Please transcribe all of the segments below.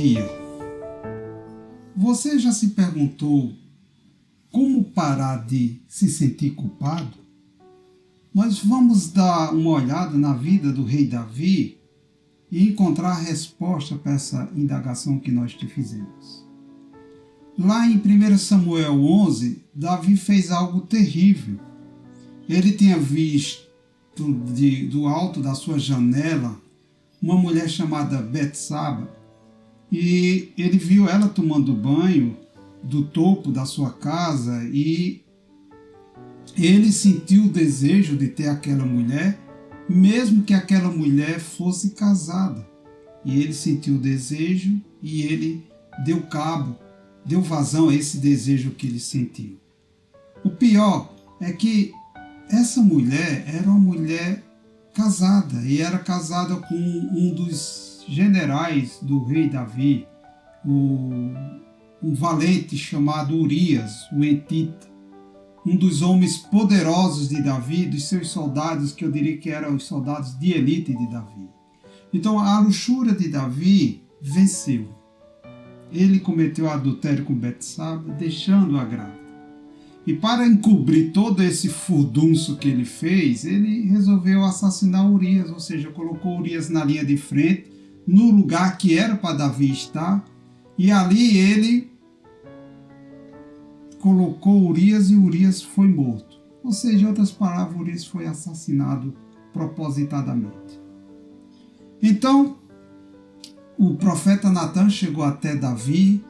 dia, você já se perguntou como parar de se sentir culpado? Nós vamos dar uma olhada na vida do rei Davi e encontrar a resposta para essa indagação que nós te fizemos. Lá em 1 Samuel 11, Davi fez algo terrível. Ele tinha visto do alto da sua janela uma mulher chamada Betsaba, e ele viu ela tomando banho do topo da sua casa e ele sentiu o desejo de ter aquela mulher, mesmo que aquela mulher fosse casada. E ele sentiu o desejo e ele deu vazão a esse desejo que ele sentiu. O pior é que essa mulher era uma mulher casada, e era casada com um dos generais do rei Davi, um valente chamado Urias, o Etita, um dos homens poderosos de Davi, dos seus soldados, que eu diria que eram os soldados de elite de Davi. Então a luxúria de Davi venceu. Ele cometeu adultério com Betsaba, deixando-a grávida. E para encobrir todo esse furdunço que ele fez, ele resolveu assassinar Urias, ou seja, colocou Urias na linha de frente, no lugar que era para Davi estar, e ali ele colocou Urias e Urias foi morto. Ou seja, em outras palavras, Urias foi assassinado propositadamente. Então, o profeta Natan chegou até Davi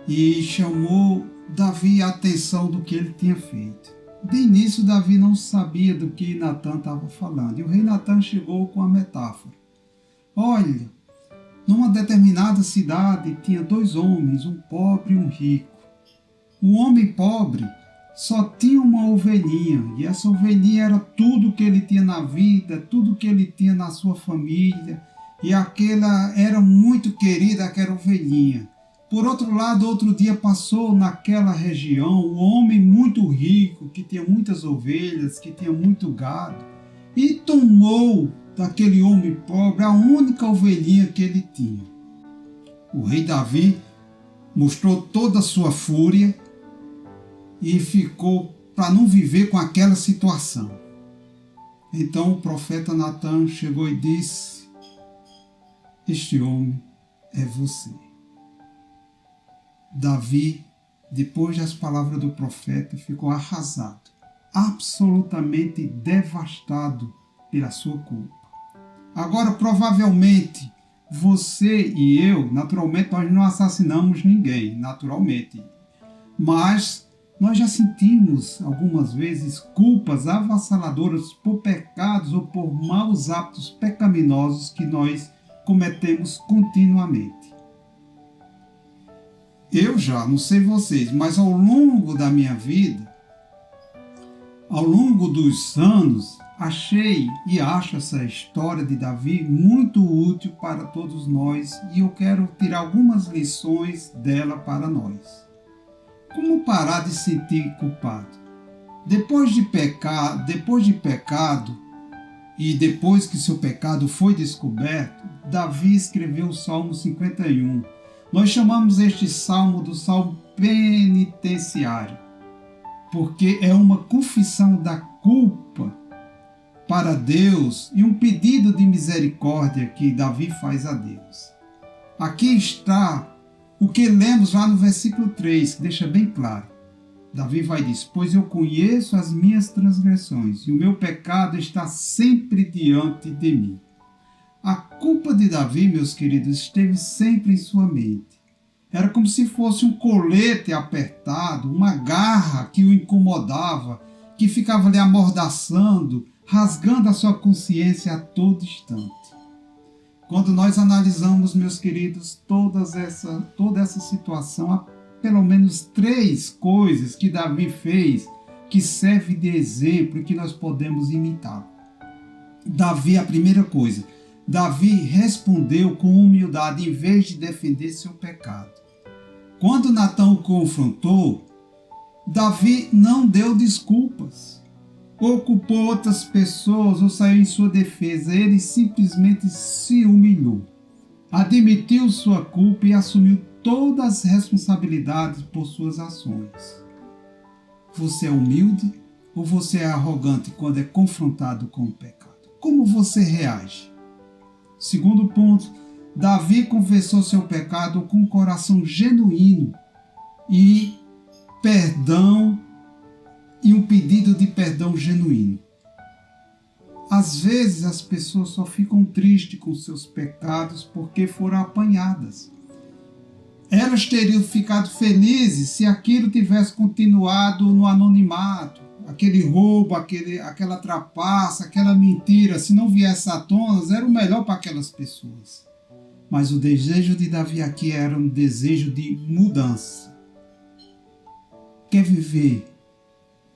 e chamou Davi a atenção do que ele tinha feito. De início, Davi não sabia do que Natan estava falando. E o rei Natan chegou com a metáfora. Olha, numa determinada cidade tinha dois homens, um pobre e um rico. O homem pobre só tinha uma ovelhinha, e essa ovelhinha era tudo que ele tinha na vida, tudo que ele tinha na sua família, e aquela era muito querida, aquela ovelhinha. Por outro lado, outro dia passou naquela região um homem muito rico, que tinha muitas ovelhas, que tinha muito gado, e tomou daquele homem pobre a única ovelhinha que ele tinha. O rei Davi mostrou toda a sua fúria e ficou para não viver com aquela situação. Então o profeta Natan chegou e disse: este homem é você. Davi, depois das palavras do profeta, ficou arrasado, absolutamente devastado pela sua culpa. Agora, provavelmente, você e eu, naturalmente, nós não assassinamos ninguém, naturalmente, mas nós já sentimos algumas vezes culpas avassaladoras por pecados ou por maus hábitos pecaminosos que nós cometemos continuamente. Eu já, não sei vocês, mas ao longo da minha vida, ao longo dos anos, achei e acho essa história de Davi muito útil para todos nós, e eu quero tirar algumas lições dela para nós. Como parar de sentir culpado? Depois de pecado e depois que seu pecado foi descoberto, Davi escreveu o Salmo 51. Nós chamamos este salmo do salmo penitenciário, porque é uma confissão da culpa para Deus e um pedido de misericórdia que Davi faz a Deus. Aqui está o que lemos lá no versículo 3, que deixa bem claro. Davi vai dizer: pois eu conheço as minhas transgressões e o meu pecado está sempre diante de mim. A culpa de Davi, meus queridos, esteve sempre em sua mente. Era como se fosse um colete apertado, uma garra que o incomodava, que ficava lhe amordaçando, rasgando a sua consciência a todo instante. Quando nós analisamos, meus queridos, toda essa situação, há pelo menos 3 coisas que Davi fez que servem de exemplo e que nós podemos imitar. Davi, a primeira coisa, Davi respondeu com humildade em vez de defender seu pecado. Quando Natan o confrontou, Davi não deu desculpas, ou culpou outras pessoas ou saiu em sua defesa. Ele simplesmente se humilhou. admitiu sua culpa e assumiu todas as responsabilidades por suas ações. Você é humilde ou você é arrogante quando é confrontado com o pecado? Como você reage? Segundo ponto, Davi confessou seu pecado com um coração genuíno e um pedido de perdão genuíno. Às vezes as pessoas só ficam tristes com seus pecados porque foram apanhadas. Elas teriam ficado felizes se aquilo tivesse continuado no anonimato, aquele roubo, aquela trapaça, aquela mentira, se não viesse à tona, era o melhor para aquelas pessoas. Mas o desejo de Davi aqui era um desejo de mudança. Quer viver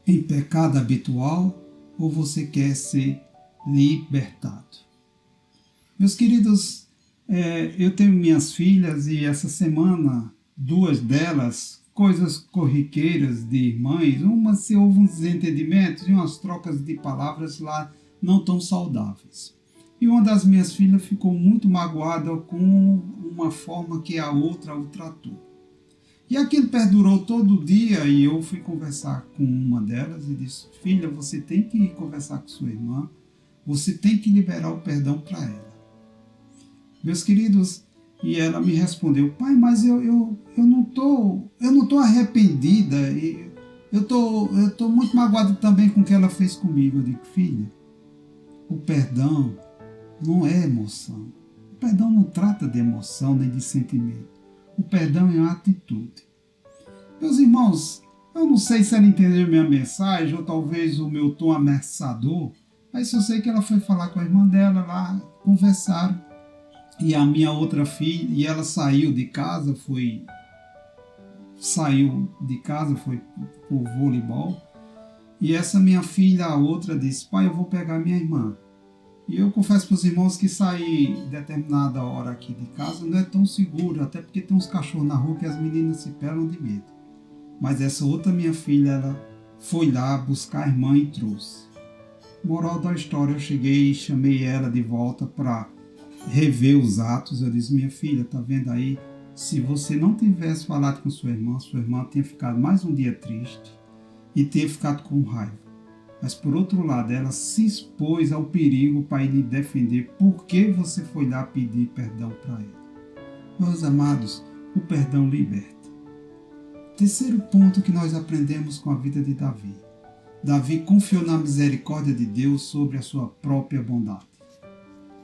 em pecado habitual ou você quer ser libertado? Meus queridos, eu tenho minhas filhas e essa semana, 2 delas, coisas corriqueiras de mães, se houve uns desentendimentos e umas trocas de palavras lá não tão saudáveis. E uma das minhas filhas ficou muito magoada com uma forma que a outra o tratou. E aquilo perdurou todo dia e eu fui conversar com uma delas e disse: filha, você tem que ir conversar com sua irmã, você tem que liberar o perdão para ela. Meus queridos, e ela me respondeu: pai, mas eu não tô arrependida, eu tô muito magoada também com o que ela fez comigo. Eu digo: filha, o perdão não é emoção. O perdão não trata de emoção nem de sentimento. O perdão é uma atitude. Meus irmãos, eu não sei se ela entendeu minha mensagem ou talvez o meu tom ameaçador, mas eu sei que ela foi falar com a irmã dela lá, conversaram. E a minha outra filha, e ela saiu de casa, foi pro voleibol. E essa minha filha, a outra, disse: pai, eu vou pegar minha irmã. E eu confesso para os irmãos que sair determinada hora aqui de casa não é tão seguro, até porque tem uns cachorros na rua que as meninas se pelam de medo. Mas essa outra minha filha, ela foi lá buscar a irmã e trouxe. Moral da história, eu cheguei e chamei ela de volta para rever os atos. Eu disse: minha filha, tá vendo aí? Se você não tivesse falado com sua irmã tinha ficado mais um dia triste e teria ficado com raiva. Mas por outro lado, ela se expôs ao perigo para lhe defender porque você foi lá pedir perdão para ela. Meus amados, o perdão liberta. Terceiro ponto que nós aprendemos com a vida de Davi. Davi confiou na misericórdia de Deus sobre a sua própria bondade.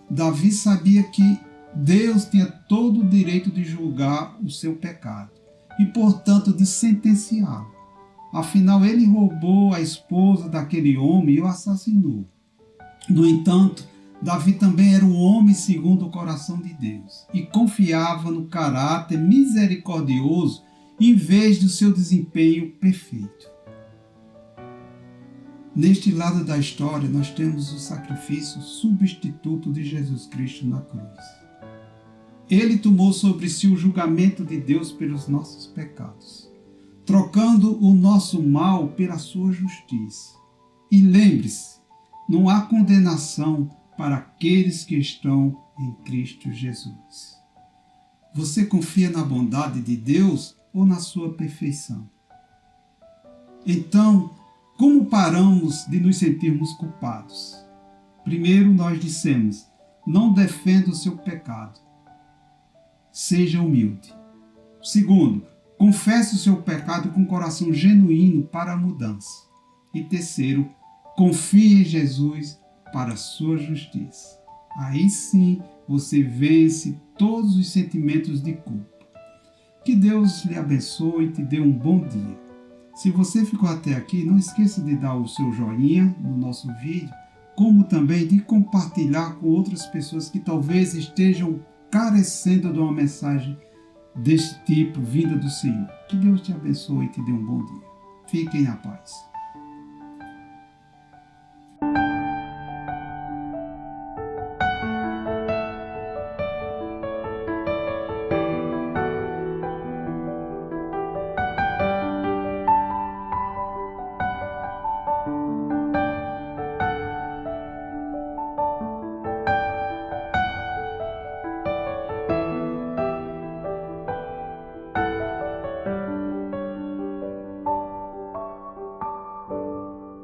Davi sabia que Deus tinha todo o direito de julgar o seu pecado e, portanto, de sentenciá-lo. Afinal, ele roubou a esposa daquele homem e o assassinou. No entanto, Davi também era um homem segundo o coração de Deus e confiava no caráter misericordioso em vez do seu desempenho perfeito. Neste lado da história, nós temos o sacrifício substituto de Jesus Cristo na cruz. Ele tomou sobre si o julgamento de Deus pelos nossos pecados, trocando o nosso mal pela sua justiça. E lembre-se, não há condenação para aqueles que estão em Cristo Jesus. Você confia na bondade de Deus ou na sua perfeição? Então, como paramos de nos sentirmos culpados? Primeiro, nós dissemos: não defenda o seu pecado. Seja humilde. Segundo, confesse o seu pecado com coração genuíno para a mudança. E terceiro, confie em Jesus para a sua justiça. Aí sim você vence todos os sentimentos de culpa. Que Deus lhe abençoe e te dê um bom dia. Se você ficou até aqui, não esqueça de dar o seu joinha no nosso vídeo, como também de compartilhar com outras pessoas que talvez estejam carecendo de uma mensagem deste tipo, vinda do Senhor. Que Deus te abençoe e te dê um bom dia. Fiquem na paz.